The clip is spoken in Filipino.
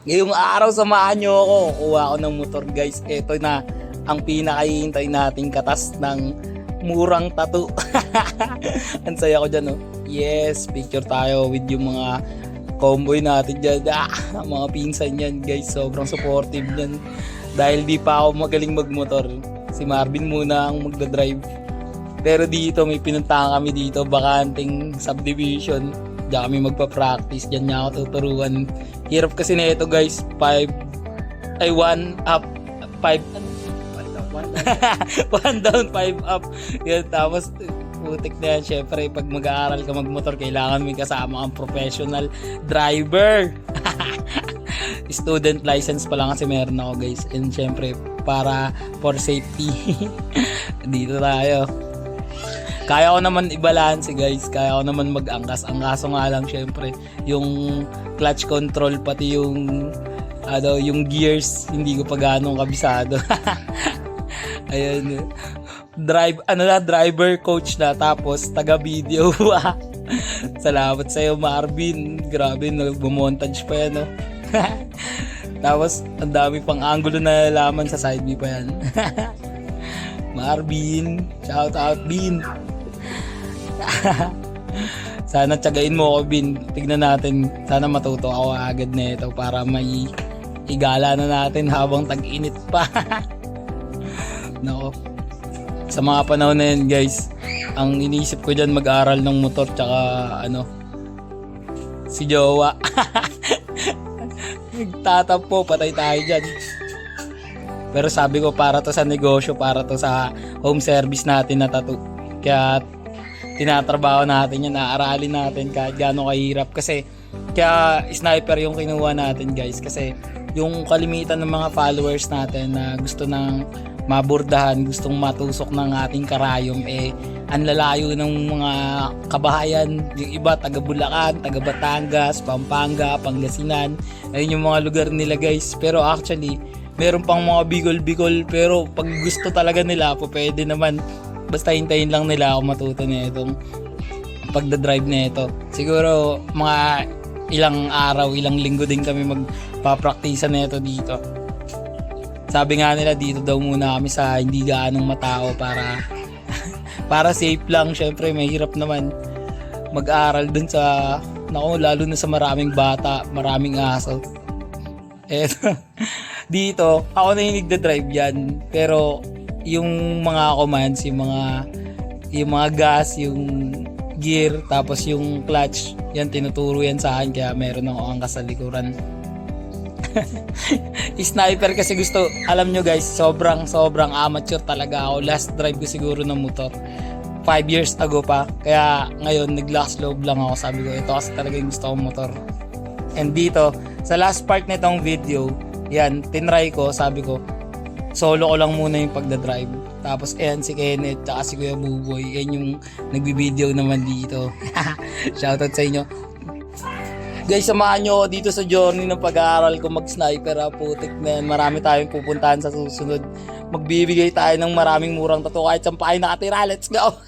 Ngayong araw, samahan nyo ako. Kuha ako ng motor, guys. Ito na ang pinakahihintay nating katas ng murang tattoo. Ang saya ko dyan, oh. Yes, picture tayo with yung mga comboy natin dyan. Mga pinsan yan, guys. Sobrang supportive yan. Dahil di pa ako magaling magmotor. Si Marvin muna ang magdadrive. Pero dito, may pinuntahan kami dito. Bakanting subdivision. Diyan kami magpa-practice. Diyan niya ako tuturuan. Hirap kasi na ito, guys. 1 up, 5 1 down, 5 up. Yan, tapos putik na yan. Syempre, pag mag-aaral ka magmotor, kailangan may kasama kang professional driver. Student license pa lang kasi meron ako, guys. And syempre, para for safety. Dito tayo. Kaya ko naman i-balance, guys. Kaya ko naman mag-angkas. Ang kaso nga lang, syempre, yung clutch control, pati yung yung gears, hindi ko pa ganong kabisado. Ayun. Driver coach na, tapos taga-video. Salamat sa'yo, Marvin. Grabe, nag-montage pa yan, no? Tapos, ang dami pang angulo na laman sa side view pa yan. Marvin, shout out, Bin. Sana tiyagain mo ako, Bin. Tignan natin, sana matuto ako agad na ito para may igala na natin habang tag-init pa. Nako, sa mga panahon na yan, guys, ang iniisip ko dyan mag-aral ng motor tsaka si jowa. Nagtatampo, patay tayo dyan. Pero sabi ko, para to sa negosyo, para to sa home service natin na tattoo. Kaya tinatrabaho natin yan, naaralin natin kahit gaano kahirap. Kasi kaya sniper yung kinuha natin, guys. Kasi yung kalimitan ng mga followers natin na gusto ng mabordahan, gustong matusok ng ating karayom, ang lalayo ng mga kabahayan. Yung iba taga Bulacan, taga Batangas, Pampanga, Pangasinan. Ayun yung mga lugar nila, guys. Pero actually, meron pang mga Bicol, pero pag gusto talaga nila, pwede naman. Basta hintayin lang nila ako matuto na itong pagdadrive na ito. Siguro mga ilang araw, ilang linggo din kami magpapraktisan na ito dito. Sabi nga nila, dito daw muna kami sa hindi gaanong matao para safe lang. Syempre mahirap naman mag-aral dun sa lalo na sa maraming bata, maraming aso. Eto, dito ako na yung nagda-drive yan, pero yung mga commands, yung mga gas, yung gear, tapos yung clutch, yan tinuturo yan sa akin, kaya meron ako angkas sa likuran. Sniper kasi gusto, alam nyo, guys, sobrang amateur talaga ako. Last drive ko siguro ng motor 5 years ago pa, kaya ngayon nag-lax loob lang ako. Sabi ko, ito kasi talaga yung gusto kong motor. And dito sa last part nitong video, yan, tinry ko, sabi ko solo ko lang muna yung pagdadrive. Tapos ayan, si Kenneth tsaka si Kuya Buboy, yan yung nagbibideo naman dito. Shoutout sa inyo, guys. Samahan nyo ako dito sa journey ng pag-aaral ko mag-sniper. Putik na yan, marami tayong pupuntahan sa susunod. Magbibigay tayo ng maraming murang tattoo kahit saan pa kayo nakatira. Let's go.